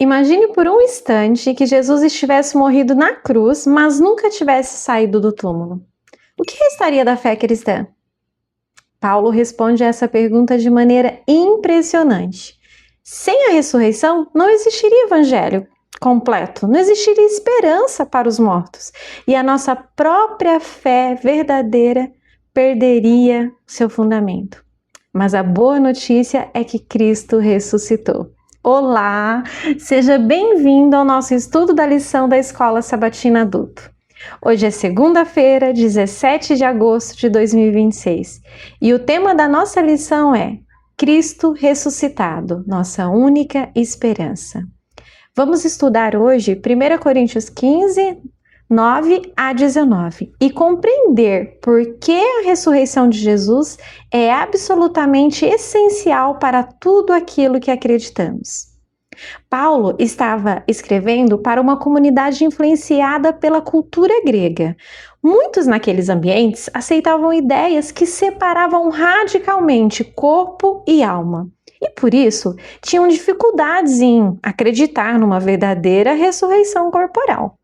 Imagine por um instante que Jesus estivesse morrido na cruz, mas nunca tivesse saído do túmulo. O que restaria da fé cristã? Paulo responde a essa pergunta de maneira impressionante. Sem a ressurreição, não existiria evangelho completo, não existiria esperança para os mortos, e a nossa própria fé verdadeira perderia seu fundamento. Mas a boa notícia é que Cristo ressuscitou. Olá, seja bem-vindo ao nosso estudo da lição da Escola Sabatina Adulto. Hoje é segunda-feira, 17 de agosto de 2026, e o tema da nossa lição é Cristo ressuscitado, nossa única esperança. Vamos estudar hoje 1 Coríntios 15, 9 a 19 e compreender por que a ressurreição de Jesus é absolutamente essencial para tudo aquilo que acreditamos. Paulo estava escrevendo para uma comunidade influenciada pela cultura grega. Muitos naqueles ambientes aceitavam ideias que separavam radicalmente corpo e alma. E por isso tinham dificuldades em acreditar numa verdadeira ressurreição corporal.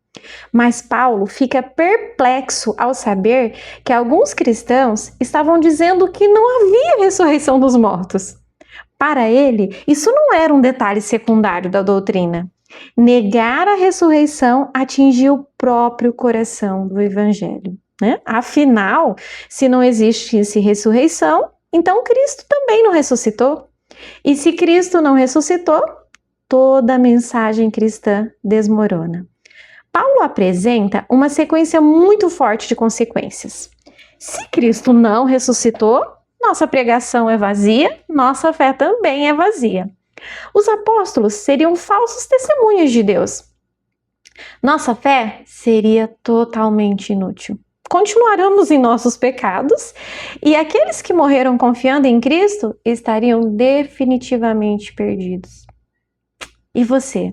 Mas Paulo fica perplexo ao saber que alguns cristãos estavam dizendo que não havia ressurreição dos mortos. Para ele, isso não era um detalhe secundário da doutrina. Negar a ressurreição atingiu o próprio coração do evangelho, né? Afinal, se não existisse ressurreição, então Cristo também não ressuscitou. E se Cristo não ressuscitou, toda a mensagem cristã desmorona. Paulo apresenta uma sequência muito forte de consequências. Se Cristo não ressuscitou, nossa pregação é vazia, nossa fé também é vazia. Os apóstolos seriam falsos testemunhas de Deus. Nossa fé seria totalmente inútil. Continuaremos em nossos pecados e aqueles que morreram confiando em Cristo estariam definitivamente perdidos. E você?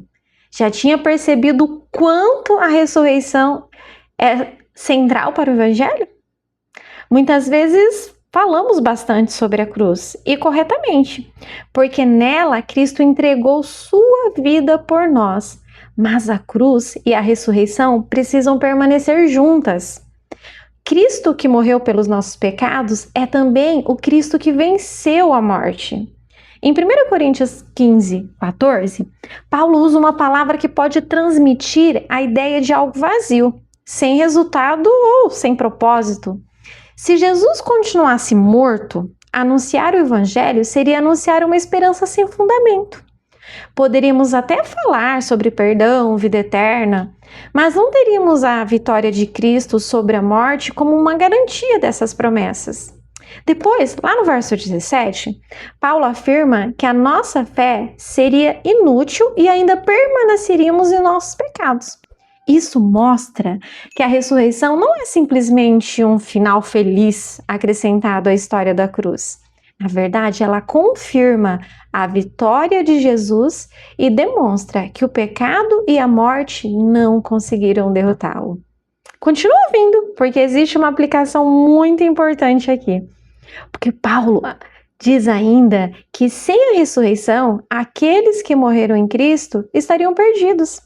Já tinha percebido o quanto a ressurreição é central para o Evangelho? Muitas vezes falamos bastante sobre a cruz, e corretamente, porque nela Cristo entregou sua vida por nós, mas a cruz e a ressurreição precisam permanecer juntas. Cristo que morreu pelos nossos pecados é também o Cristo que venceu a morte. Em 1 Coríntios 15, 14, Paulo usa uma palavra que pode transmitir a ideia de algo vazio, sem resultado ou sem propósito. Se Jesus continuasse morto, anunciar o evangelho seria anunciar uma esperança sem fundamento. Poderíamos até falar sobre perdão, vida eterna, mas não teríamos a vitória de Cristo sobre a morte como uma garantia dessas promessas. Depois, lá no verso 17, Paulo afirma que a nossa fé seria inútil e ainda permaneceríamos em nossos pecados. Isso mostra que a ressurreição não é simplesmente um final feliz acrescentado à história da cruz. Na verdade, ela confirma a vitória de Jesus e demonstra que o pecado e a morte não conseguiram derrotá-lo. Continua ouvindo, porque existe uma aplicação muito importante aqui. Porque Paulo diz ainda que sem a ressurreição, aqueles que morreram em Cristo estariam perdidos.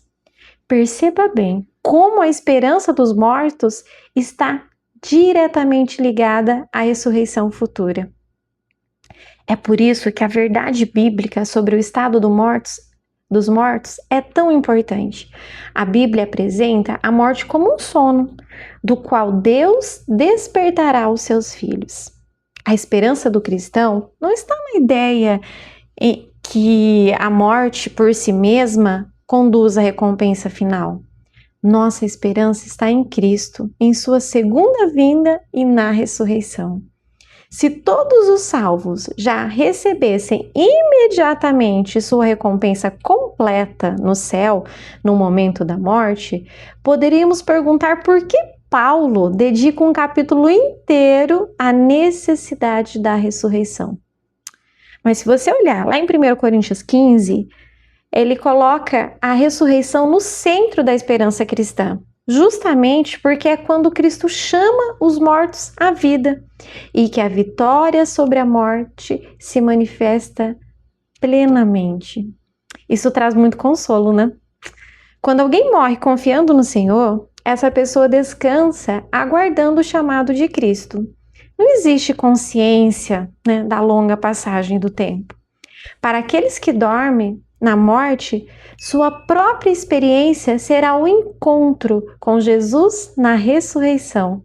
Perceba bem como a esperança dos mortos está diretamente ligada à ressurreição futura. É por isso que a verdade bíblica sobre o estado dos mortos é tão importante. A Bíblia apresenta a morte como um sono, do qual Deus despertará os seus filhos. A esperança do cristão não está na ideia que a morte por si mesma conduz à recompensa final. Nossa esperança está em Cristo, em sua segunda vinda e na ressurreição. Se todos os salvos já recebessem imediatamente sua recompensa completa no céu, no momento da morte, poderíamos perguntar por que Paulo dedica um capítulo inteiro à necessidade da ressurreição. Mas se você olhar lá em 1 Coríntios 15, ele coloca a ressurreição no centro da esperança cristã, justamente porque é quando Cristo chama os mortos à vida e que a vitória sobre a morte se manifesta plenamente. Isso traz muito consolo, né? Quando alguém morre confiando no Senhor, essa pessoa descansa aguardando o chamado de Cristo. Não existe consciência, né, da longa passagem do tempo. Para aqueles que dormem na morte, sua própria experiência será o encontro com Jesus na ressurreição.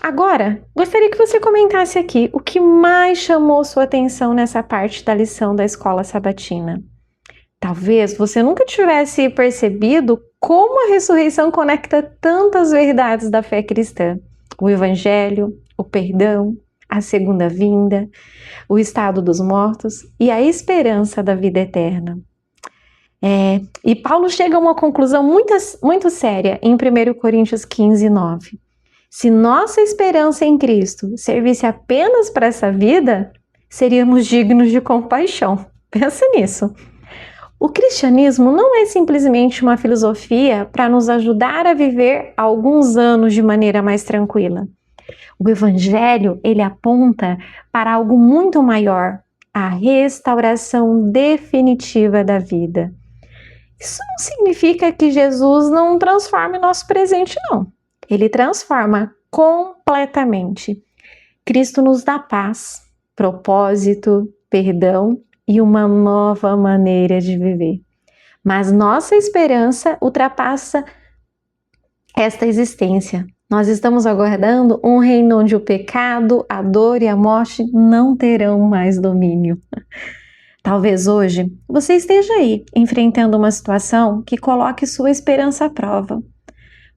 Agora, gostaria que você comentasse aqui o que mais chamou sua atenção nessa parte da lição da escola sabatina. Talvez você nunca tivesse percebido como a ressurreição conecta tantas verdades da fé cristã: o evangelho, o perdão, a segunda vinda, o estado dos mortos e a esperança da vida eterna. E Paulo chega a uma conclusão muito séria em 1 Coríntios 15, 9. Se nossa esperança em Cristo servisse apenas para essa vida, seríamos dignos de compaixão. Pensa nisso. O cristianismo não é simplesmente uma filosofia para nos ajudar a viver alguns anos de maneira mais tranquila. O evangelho, ele aponta para algo muito maior, a restauração definitiva da vida. Isso não significa que Jesus não transforme nosso presente, não. Ele transforma completamente. Cristo nos dá paz, propósito, perdão e uma nova maneira de viver. Mas nossa esperança ultrapassa esta existência. Nós estamos aguardando um reino onde o pecado, a dor e a morte não terão mais domínio. Talvez hoje você esteja aí enfrentando uma situação que coloque sua esperança à prova.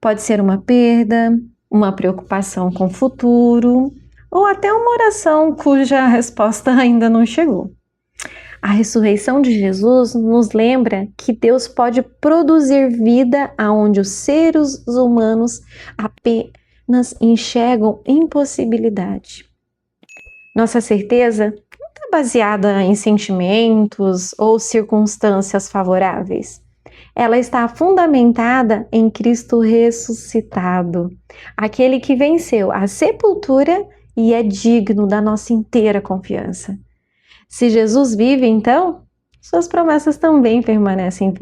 Pode ser uma perda, uma preocupação com o futuro ou até uma oração cuja resposta ainda não chegou. A ressurreição de Jesus nos lembra que Deus pode produzir vida aonde os seres humanos apenas enxergam impossibilidade. Nossa certeza não está baseada em sentimentos ou circunstâncias favoráveis. Ela está fundamentada em Cristo ressuscitado, aquele que venceu a sepultura e é digno da nossa inteira confiança. Se Jesus vive, então, suas promessas também permanecem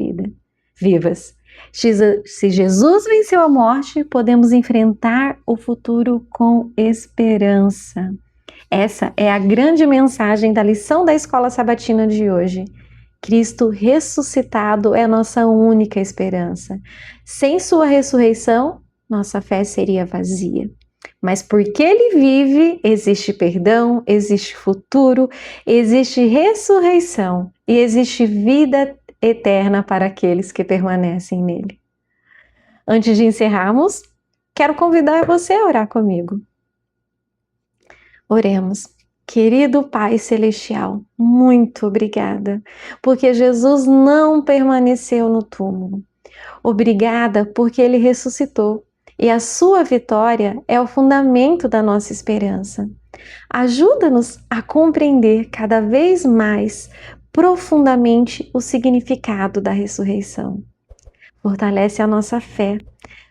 vivas. Se Jesus venceu a morte, podemos enfrentar o futuro com esperança. Essa é a grande mensagem da lição da Escola Sabatina de hoje. Cristo ressuscitado é a nossa única esperança. Sem sua ressurreição, nossa fé seria vazia. Mas porque ele vive, existe perdão, existe futuro, existe ressurreição e existe vida eterna para aqueles que permanecem nele. Antes de encerrarmos, quero convidar você a orar comigo. Oremos. Querido Pai Celestial, muito obrigada, porque Jesus não permaneceu no túmulo. Obrigada porque ele ressuscitou e a sua vitória é o fundamento da nossa esperança. Ajuda-nos a compreender cada vez mais profundamente o significado da ressurreição. Fortalece a nossa fé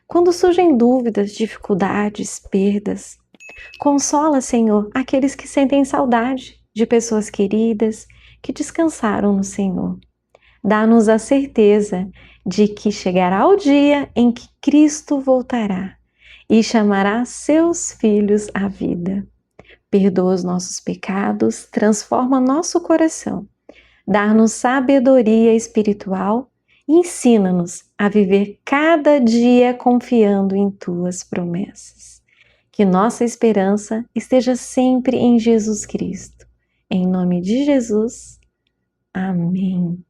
quando surgem dúvidas, dificuldades, perdas. Consola, Senhor, aqueles que sentem saudade de pessoas queridas que descansaram no Senhor. Dá-nos a certeza de que chegará o dia em que Cristo voltará e chamará seus filhos à vida. Perdoa os nossos pecados, transforma nosso coração, dá-nos sabedoria espiritual e ensina-nos a viver cada dia confiando em tuas promessas. Que nossa esperança esteja sempre em Jesus Cristo. Em nome de Jesus, amém.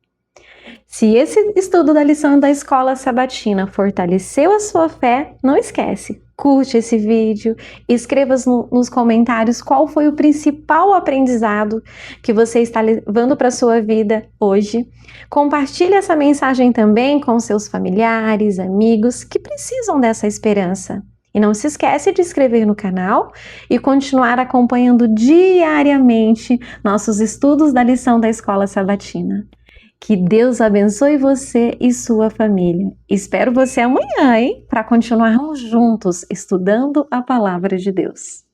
Se esse estudo da lição da Escola Sabatina fortaleceu a sua fé, não esquece, curte esse vídeo, escreva nos comentários qual foi o principal aprendizado que você está levando para a sua vida hoje. Compartilhe essa mensagem também com seus familiares, amigos que precisam dessa esperança. E não se esquece de se inscrever no canal e continuar acompanhando diariamente nossos estudos da lição da Escola Sabatina. Que Deus abençoe você e sua família. Espero você amanhã, hein? Para continuarmos juntos estudando a Palavra de Deus.